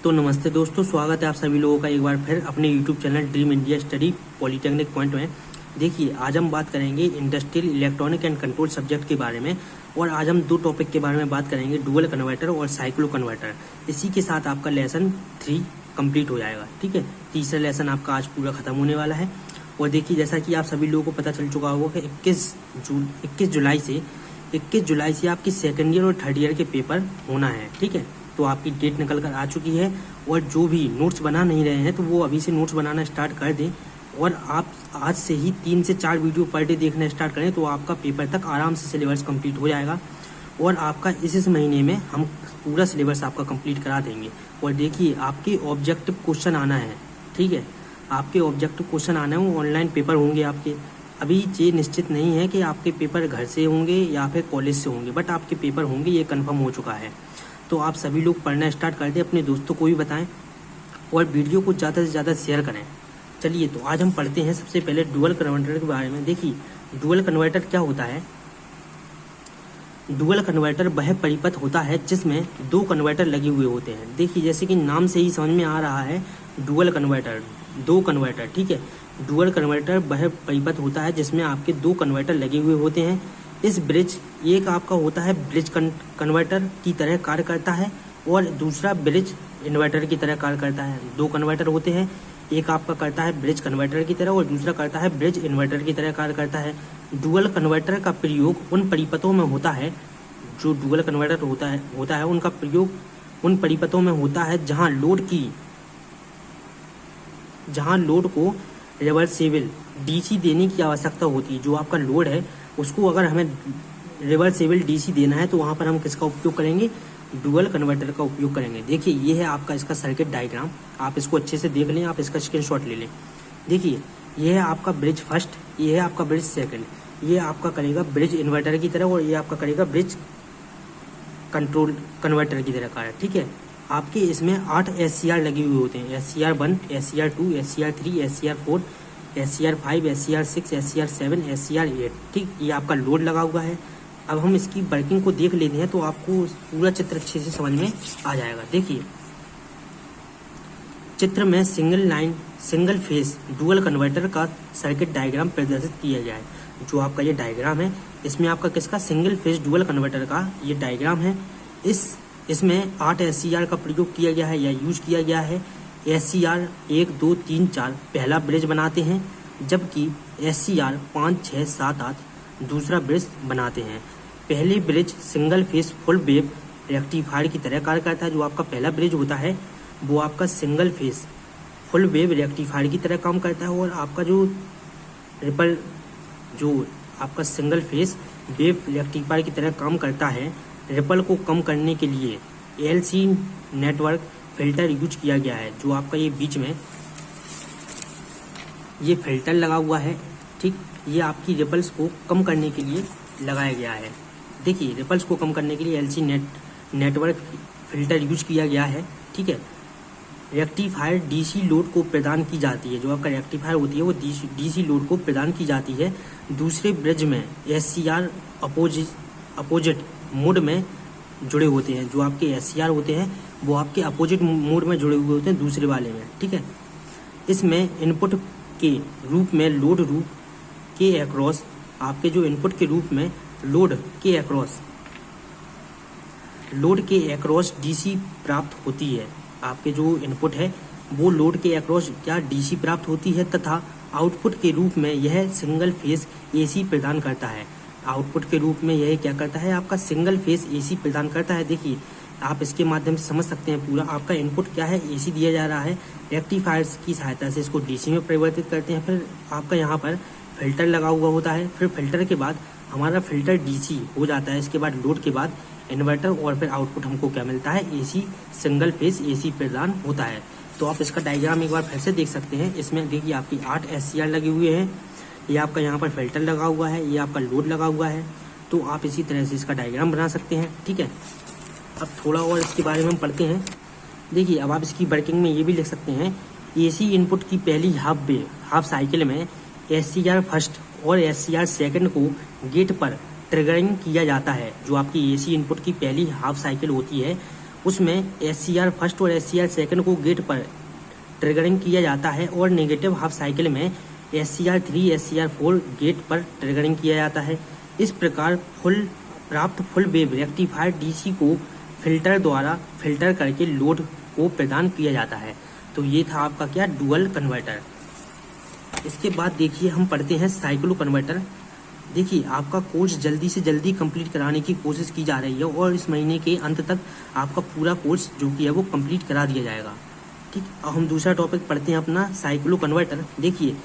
तो नमस्ते दोस्तों, स्वागत है आप सभी लोगों का एक बार फिर अपने YouTube channel dream India study polytechnic point में। देखिए, आज हम बात करेंगे industrial electronic and control subject के बारे में। और आज हम दो टॉपिक के बारे में बात करेंगे, डुअल कन्वर्टर और साइक्लो कन्वर्टर। इसी के साथ आपका लेसन 3 कंप्लीट हो जाएगा। ठीक है, तीसरा लेसन आपका आज पूरा खत्म होने वाला है। और देखिए, जैसा कि आप सभी लोगों को पता चल चुका होगा कि 21 जुलाई से आपकी सेकेंड ईयर और थर्ड ईयर के पेपर होना है। ठीक है, तो आपकी डेट निकल कर आ चुकी है। और जो भी नोट्स बना नहीं रहे हैं तो वो अभी से नोट्स बनाना स्टार्ट कर दें। और आप आज से ही 3 से 4 वीडियो पर डे देखना स्टार्ट करें तो आपका पेपर तक आराम से सिलेबस कंप्लीट हो जाएगा। और आपका इस महीने में हम पूरा सिलेबस आपका कंप्लीट करा देंगे। और देखिए, आपके ऑब्जेक्टिव क्वेश्चन आना है। ठीक है, आपके ऑब्जेक्टिव क्वेश्चन आना है, वो ऑनलाइन पेपर होंगे आपके। अभी ये निश्चित नहीं है कि आपके पेपर घर से होंगे या फिर कॉलेज से होंगे, बट आपके पेपर होंगे, ये कंफर्म हो चुका है। तो आप सभी लोग पढ़ना स्टार्ट कर दें, अपने दोस्तों को भी बताएं और वीडियो को ज़्यादा से ज़्यादा शेयर करें। चलिए, तो आज हम पढ़ते हैं सबसे पहले डुअल कन्वर्टर के बारे में। देखिए, डुअल कन्वर्टर क्या होता है। डुअल कन्वर्टर वह परिपथ होता है जिसमें 2 कन्वर्टर लगे हुए होते हैं। देखिए, जैसे कि नाम से ही समझ में आ रहा है, डुअल कन्वर्टर, 2 कन्वर्टर। ठीक है, डुअल कन्वर्टर वह परिपथ होता है जिसमें आपके 2 कन्वर्टर लगे हुए होते हैं। इस ब्रिज, एक आपका होता है ब्रिज कन्वर्टर की तरह कार्य करता है और दूसरा ब्रिज इन्वर्टर की तरह कार्य करता है। 2 कन्वर्टर होते हैं, एक आपका करता है ब्रिज कन्वर्टर की तरह और दूसरा करता है ब्रिज इन्वर्टर की तरह कार्य करता है। डुअल कन्वर्टर का प्रयोग उन परिपथों में होता है, जो डुअल कन्वर्टर होता है उनका प्रयोग उन परिपथों में होता है जहां लोड को रिवर्सिबल डीसी देने की आवश्यकता होती है। जो आपका लोड है उसको अगर हमें रिवर्सिबल डीसी देना है तो वहां पर हम किसका उपयोग करेंगे, डुअल कन्वर्टर का उपयोग करेंगे। देखिए, ये है आपका इसका सर्किट डायग्राम, आप इसको अच्छे से देख लें, आप इसका स्क्रीनशॉट ले लें। देखिए, ये है आपका ब्रिज फर्स्ट, ये है आपका ब्रिज सेकंड। ये आपका करेगा ब्रिज इन्वर्टर की तरह और ये आपका करेगा ब्रिज कंट्रोल कन्वर्टर की तरह कार्य। ठीक है, आपके इसमें 8 SCR लगे हुए होते हैं, SCR1, SCR2, SCR3, SCR4, SCR5, SCR6, SCR7, SCR8। ठीक, ये आपका लोड लगा हुआ है। अब हम इसकी वर्किंग को देख लेते हैं तो आपको पूरा चित्र अच्छे से समझ में आ जाएगा। देखिए, चित्र में सिंगल फेस डुअल कन्वर्टर का सर्किट डायग्राम प्रदर्शित किया गया है। जो आपका ये डायग्राम है, इसमें आपका किसका, सिंगल फेस डुअल कन्वर्टर का ये डायग्राम है। इसमें 8 SCR का प्रयोग किया गया है या यूज किया गया है। SCR 1, 2, 3, 4 पहला ब्रिज बनाते हैं, जबकि SCR 5, 6, 7, 8 दूसरा ब्रिज बनाते हैं। पहले bridge single phase full wave rectifier की तरह कार्य करता है। जो आपका पहला ब्रिज होता है वो आपका single phase full wave rectifier की तरह काम करता है। और आपका जो आपका सिंगल फेस वेव रेक्टिफायर की तरह काम करता है, रिपल को कम करने के लिए LC नेटवर्क फिल्टर यूज किया गया है। जो आपका ये बीच में ये फिल्टर लगा हुआ है, ठीक, ये आपकी रिपल्स को कम करने के लिए लगाया गया है। देखिए, रिपल्स को कम करने के लिए LC नेटवर्क फिल्टर यूज किया गया है। ठीक है, रेक्टिफायर DC लोड को प्रदान की जाती है। जो आपका रेक्टिफायर होती है वो DC लोड को प्रदान की जाती है। दूसरे ब्रिज में SCR अपोजिट मोड में जुड़े होते हैं। जो आपके SCR होते हैं वो आपके अपोजिट मोड में जुड़े हुए होते हैं दूसरे वाले में। ठीक है, इसमें इनपुट के रूप में लोड रूप के अक्रॉस, आपके जो इनपुट के रूप में लोड के अक्रॉस DC प्राप्त होती है। आपके जो इनपुट है वो लोड के अक्रॉस क्या DC प्राप्त होती है, तथा आउटपुट के रूप में यह सिंगल फेस AC प्रदान करता है। आउटपुट के रूप में यह क्या करता है, आपका सिंगल फेस AC प्रदान करता है। देखिए, आप इसके माध्यम से समझ सकते हैं पूरा आपका इनपुट क्या है, AC दिया जा रहा है, रेक्टिफायर्स की सहायता से इसको DC में परिवर्तित करते हैं। फिर आपका यहाँ पर फिल्टर लगा हुआ होता है, फिर फिल्टर के बाद हमारा फिल्टर DC हो जाता है। इसके बाद लोड के बाद इन्वर्टर और फिर आउटपुट हमको क्या मिलता है, AC सिंगल फेस AC प्रदान होता है। तो आप इसका डायग्राम एक बार फिर से देख सकते हैं। इसमें देखिए, आपकी 8 SCR लगे हुए हैं, ये आपका यहाँ पर फिल्टर लगा हुआ है, ये आपका लोड लगा हुआ है। तो आप इसी तरह से इसका डायग्राम बना सकते हैं। ठीक है, अब थोड़ा और इसके बारे में हम पढ़ते हैं। देखिए, अब आप इसकी वर्किंग में ये भी लिख सकते हैं, AC इनपुट की पहली हाफ साइकिल में SCR फर्स्ट और SCR सेकंड को गेट पर ट्रिगरिंग किया जाता है। जो आपकी AC इनपुट की पहली हाफ साइकिल होती है उसमें SCR फर्स्ट और SCR सेकंड को गेट पर ट्रिगरिंग किया जाता है और नेगेटिव हाफ साइकिल में SCR 3 SCR 4 गेट पर ट्रिगरिंग किया जाता है। इस प्रकार प्राप्त फुल वेव रेक्टिफायर DC को फिल्टर द्वारा फिल्टर करके लोड को प्रदान किया जाता है। तो ये था आपका क्या, डुअल कन्वर्टर। इसके बाद देखिए हम पढ़ते हैं साइक्लो कन्वर्टर। देखिए आपका कोर्स जल्दी से जल्दी कंप्लीट कराने की कोशिश की जा रही है और इस महीने के अंत तक आपका पूरा कोर्स जो कि है वो कंप्लीट करा दिया जाएगा। ठीक, अब हम दूसरा टॉपिक पढ़ते हैं अपना साइक्लो कन्वर्टर। देखिए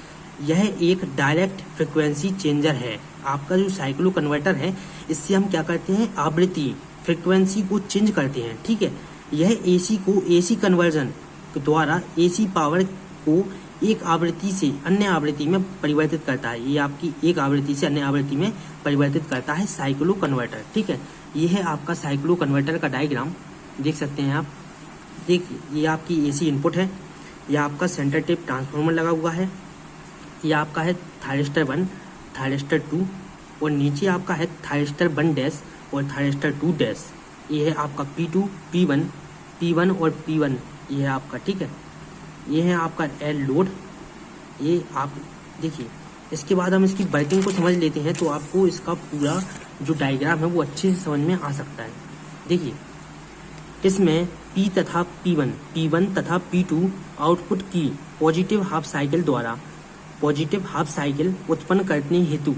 यह एक डायरेक्ट फ्रिक्वेंसी चेंजर है। आपका जो साइक्लो कन्वर्टर है इससे हम क्या करते हैं, आवृत्ति फ्रिक्वेंसी को चेंज करते हैं। ठीक है, यह AC को AC कन्वर्जन द्वारा AC पावर को एक आवृत्ति से अन्य आवृत्ति में परिवर्तित करता है। ये आपकी एक आवृत्ति से अन्य आवृत्ति में परिवर्तित करता है साइक्लो कन्वर्टर। ठीक है, ये है आपका साइक्लो कन्वर्टर का डायग्राम, देख सकते हैं आप। देखिए ये आपकी AC इनपुट है, यह आपका सेंटर टेप ट्रांसफार्मर लगा हुआ है, ये आपका है थायरिस्टर 1 थायरिस्टर 2 और नीचे आपका है थायरिस्टर 1 डैश और थायरिस्टर 2 डैश। ये है आपका P2 P1 और P1 ये है आपका। ठीक है, ये है आपका L लोड। ये आप देखिए, इसके बाद हम इसकी वर्किंग को समझ लेते हैं तो आपको इसका पूरा जो डायग्राम है वो अच्छे से समझ में आ सकता है। देखिए इसमें P तथा P1 तथा P2 आउटपुट की पॉजिटिव हाफ साइकिल द्वारा पॉजिटिव हाफ साइकिल उत्पन्न करने हेतु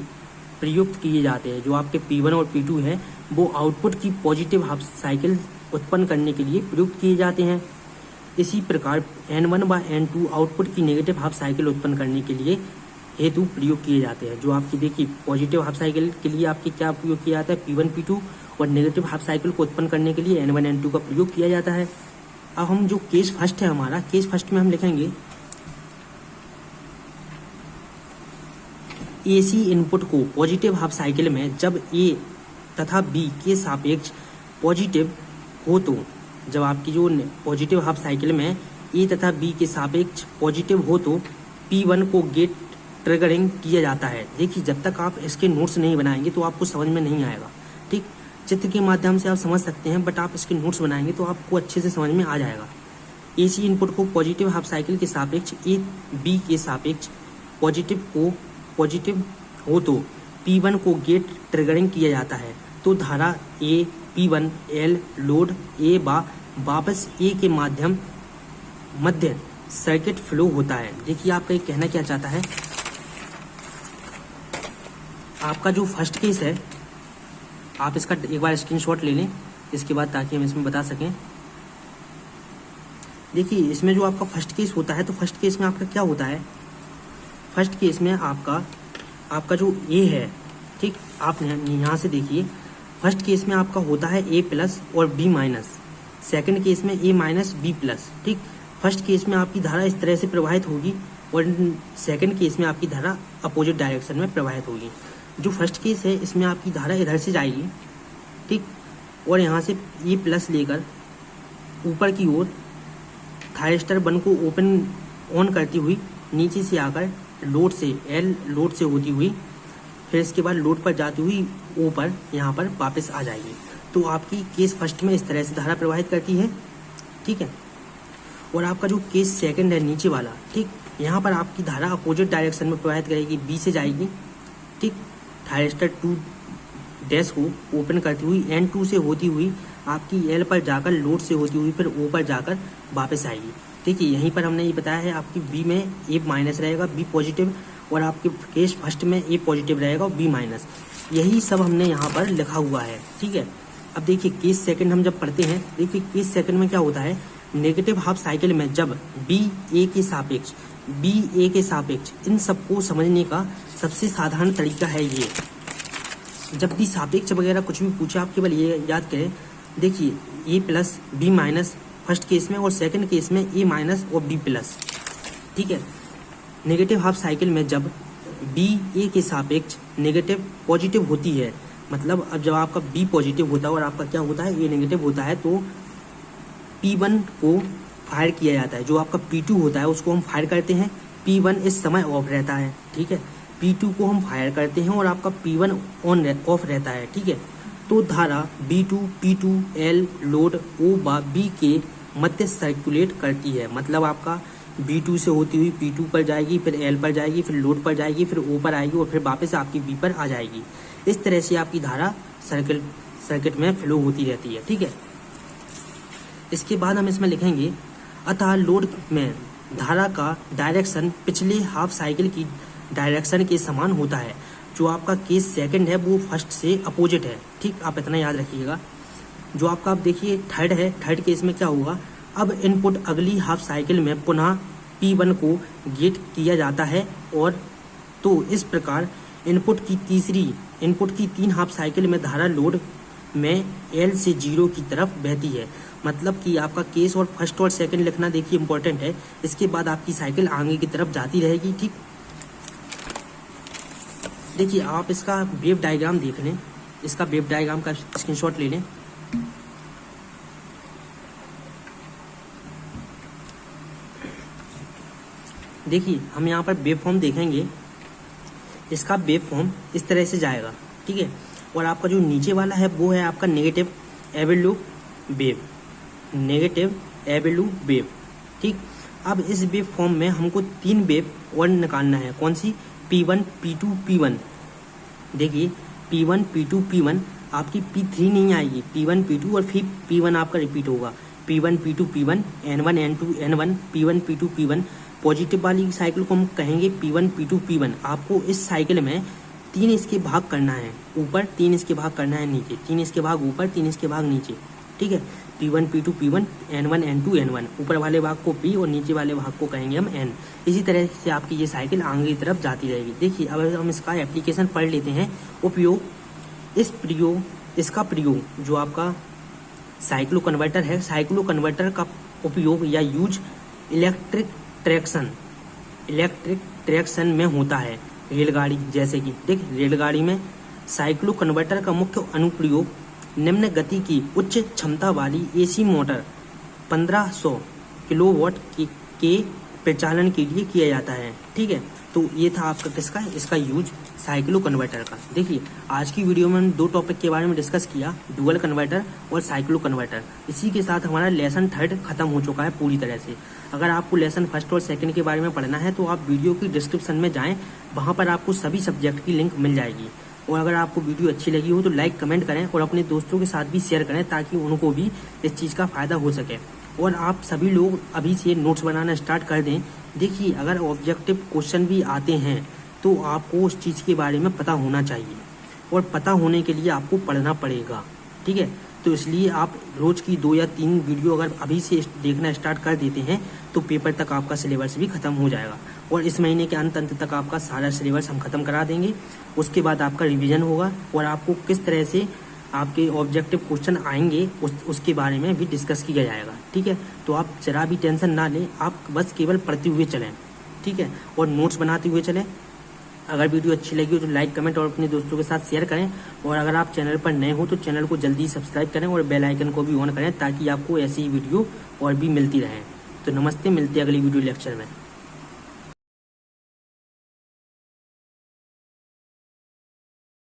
प्रयुक्त किए जाते हैं। जो आपके P1 और P2 है वो आउटपुट की पॉजिटिव हाफ साइकिल उत्पन्न करने के लिए प्रयुक्त किए जाते हैं। इसी प्रकार N1 व N2 आउटपुट की नेगेटिव हाफ साइकिल उत्पन्न करने के लिए हेतु प्रयोग किए जाते हैं। जो आपकी देखिए पॉजिटिव हाफ साइकिल के लिए आपके क्या प्रयोग किया जाता है, P1 P2 और नेगेटिव हाफ साइकिल को उत्पन्न करने के लिए N1 N2 का प्रयोग किया जाता है। अब हम जो केस फर्स्ट है हमारा, केस फर्स्ट में हम लिखेंगे AC इनपुट को पॉजिटिव हाफ साइकिल में जब A तथा B के सापेक्ष पॉजिटिव हो तो, जब आपकी जो पॉजिटिव हाफ साइकिल में A तथा B के सापेक्ष पॉजिटिव हो तो P1 को गेट ट्रिगरिंग किया जाता है। देखिए जब तक आप इसके नोट्स नहीं बनाएंगे तो आपको समझ में नहीं आएगा। ठीक, चित्र के माध्यम से आप समझ सकते हैं बट आप इसके नोट्स बनाएंगे तो आपको अच्छे से समझ में आ जाएगा। AC इनपुट को पॉजिटिव हाफ साइकिल के सापेक्ष A B के सापेक्ष पॉजिटिव हो तो P1 को गेट ट्रिगरिंग किया जाता है। तो धारा A P1 L load A वापस A के मध्य सर्किट फ्लो होता है। देखिए आपका ये कहना क्या चाहता है, आपका जो फर्स्ट केस है आप इसका एक बार स्क्रीनशॉट ले लें इसके बाद, ताकि हम इसमें बता सकें। देखिए इसमें जो आपका फर्स्ट केस होता है तो फर्स्ट केस में आपका क्या होता है, फर्स्ट केस में आपका जो A है, ठीक, आप यहाँ से देखिए फर्स्ट केस में आपका होता है A प्लस और B माइनस, सेकेंड केस में A माइनस B प्लस। ठीक, फर्स्ट केस में आपकी धारा इस तरह से प्रवाहित होगी और सेकेंड केस में आपकी धारा अपोजिट डायरेक्शन में प्रवाहित होगी। जो फर्स्ट केस है इसमें आपकी धारा इधर से जाएगी, ठीक, और यहाँ से A प्लस लेकर ऊपर की ओर थायरिस्टर 1 को ऑन करती हुई नीचे से आकर लोड से L लोड से होती हुई फिर इसके बाद लोड पर जाती हुई O पर यहाँ पर वापस आ जाएगी। तो आपकी केस फर्स्ट में इस तरह से धारा प्रवाहित करती है। ठीक है, और आपका जो केस सेकंड है नीचे वाला, ठीक, यहाँ पर आपकी धारा अपोजिट डायरेक्शन में प्रवाहित करेगी, B से जाएगी। ठीक, थायरिस्टर 2 डैश को ओपन करती हुई N2 से होती हुई आपकी L पर जाकर लोड से होती हुई फिर O पर जाकर वापस आएगी। ठीक है, यहीं पर हमने ये बताया है आपकी B में A माइनस रहेगा, B पॉजिटिव, और आपके केस फर्स्ट में A पॉजिटिव रहेगा और B माइनस। यही सब हमने यहाँ पर लिखा हुआ है। ठीक है, अब देखिए केस सेकंड हम जब पढ़ते हैं, देखिए केस सेकंड में क्या होता है, नेगेटिव हाफ साइकिल में जब B A के सापेक्ष इन सबको समझने का सबसे साधारण तरीका है ये। जब भी सापेक्ष वगैरह कुछ भी पूछे आप केवल ये याद करें, देखिए A plus B minus first case में और सेकंड केस में A माइनस और B प्लस। ठीक है, नेगेटिव हाफ साइकिल में जब B A के सापेक्ष नेगेटिव पॉजिटिव होती है, मतलब अब जब आपका B पॉजिटिव होता है और आपका क्या होता है A नेगेटिव होता है, तो P1 को फायर किया जाता है। जो आपका P2 होता है उसको हम फायर करते हैं, P1 इस समय ऑफ रहता है। ठीक है, P2 को हम फायर करते हैं और आपका P1 ऑफ रहता है। ठीक है, तो धारा B2 P2 L load O व B के मध्य सर्कुलेट करती है। मतलब आपका B2 से होती हुई P2 पर जाएगी, फिर L पर जाएगी, फिर लोड पर जाएगी, फिर O पर आएगी और फिर वापस आपकी B पर आ जाएगी। इस तरह से आपकी धारा सर्किट में फ्लो होती रहती है। ठीक है, इसके बाद हम इसमें लिखेंगे अतः लोड में धारा का डायरेक्शन पिछले हाफ साइकिल की डायरेक्शन के समान होता है। जो आपका केस सेकंड है वो फर्स्ट से अपोजिट है। ठीक, आप इतना याद रखिएगा। जो आपका आप देखिए थर्ड है, थर्ड केस में क्या होगा, अब इनपुट अगली हाफ साइकिल में पुनः P1 को गेट किया जाता है और तो इस प्रकार इनपुट की 3 हाफ साइकिल में धारा लोड में L से 0 की तरफ बहती है। मतलब कि आपका केस और फर्स्ट और सेकंड लिखना देखिए इंपॉर्टेंट है। इसके बाद आपकी साइकिल आगे की तरफ जाती रहेगी। ठीक, देखिए आप इसका वेव डायग्राम देख लें, इसका वेव डायग्राम का स्क्रीनशॉट ले लें। देखिए हम यहाँ पर वेव फॉर्म देखेंगे, इसका वेव फॉर्म इस तरह से जाएगा। ठीक है, और आपका जो नीचे वाला है वो है आपका नेगेटिव एवेल्यू वेव। ठीक, अब इस वेव फॉर्म में हमको 3 वेव और निकालना है। कौन सी? P1 P2 P1। देखिए P1 P2 P1 आपकी P3 नहीं आएगी, P1 P2 और फिर P1 आपका रिपीट होगा। P1 P2 P1 N1 N2 N1 P1 P2 P1। Positive वाली साइकिल को हम कहेंगे P1 P2 P1। आपको इस साइकिल में 3 इसके भाग करना है, ऊपर 3 इसके भाग करना है, नीचे 3 इसके भाग ऊपर 3 इसके भाग नीचे। ठीक है, P1 P2 P1 N1 N2 N1। ऊपर वाले भाग को P और नीचे वाले भाग को कहेंगे हम N। इसी तरह से आपकी ये साइकिल आगे की तरफ जाती रहेगी। देखिए अब हम इसका एप्लीकेशन पढ़ लेते हैं। इसका प्रयोग जो आपका साइक्लो कन्वर्टर है, साइक्लो कन्वर्टर का उपयोग या यूज इलेक्ट्रिक ट्रैक्शन में होता है। रेलगाड़ी जैसे कि देख, रेलगाड़ी में साइक्लो कन्वर्टर का मुख्य अनुप्रयोग निम्न गति की उच्च क्षमता वाली AC मोटर 1500 किलोवाट के प्रचालन के लिए किया जाता है। ठीक है, तो ये था आपका किसका, इसका यूज साइक्लो कन्वर्टर का। देखिए आज की वीडियो में हम 2 टॉपिक के बारे में डिस्कस किया, डुअल कन्वर्टर और साइक्लो कन्वर्टर। इसी के साथ हमारा लेसन 3 खत्म हो चुका है पूरी तरह से। अगर आपको लेसन 1 और 2 के बारे में पढ़ना है तो आप वीडियो की डिस्क्रिप्शन में जाएं, वहाँ पर आपको सभी सब्जेक्ट की लिंक मिल जाएगी। और अगर आपको वीडियो अच्छी लगी हो तो लाइक कमेंट करें और अपने दोस्तों के साथ भी शेयर करें ताकि उनको भी इस चीज़ का फ़ायदा हो सके। और आप सभी लोग अभी से नोट्स बनाना स्टार्ट कर दें। देखिए अगर ऑब्जेक्टिव क्वेश्चन भी आते हैं तो आपको उस चीज़ के बारे में पता होना चाहिए और पता होने के लिए आपको पढ़ना पड़ेगा। ठीक है, तो इसलिए आप रोज़ की 2 या 3 वीडियो अगर अभी से देखना स्टार्ट कर देते हैं तो पेपर तक आपका सिलेबस भी ख़त्म हो जाएगा और इस महीने के अंत तक आपका सारा सिलेबस हम ख़त्म करा देंगे। उसके बाद आपका रिवीजन होगा और आपको किस तरह से आपके ऑब्जेक्टिव क्वेश्चन आएंगे उसके बारे में भी डिस्कस किया जाएगा। ठीक है, तो आप जरा भी टेंशन ना लें, आप बस केवल पढ़ते हुए चलें। ठीक है, और नोट्स बनाते हुए चलें। अगर वीडियो अच्छी लगी हो तो लाइक कमेंट और अपने दोस्तों के साथ शेयर करें। और अगर आप चैनल पर नए हो तो चैनल को जल्दी सब्सक्राइब करें और बेल आइकन को भी ऑन करें ताकि आपको ऐसी वीडियो और भी मिलती रहे। तो नमस्ते, मिलते हैं अगली वीडियो लेक्चर में।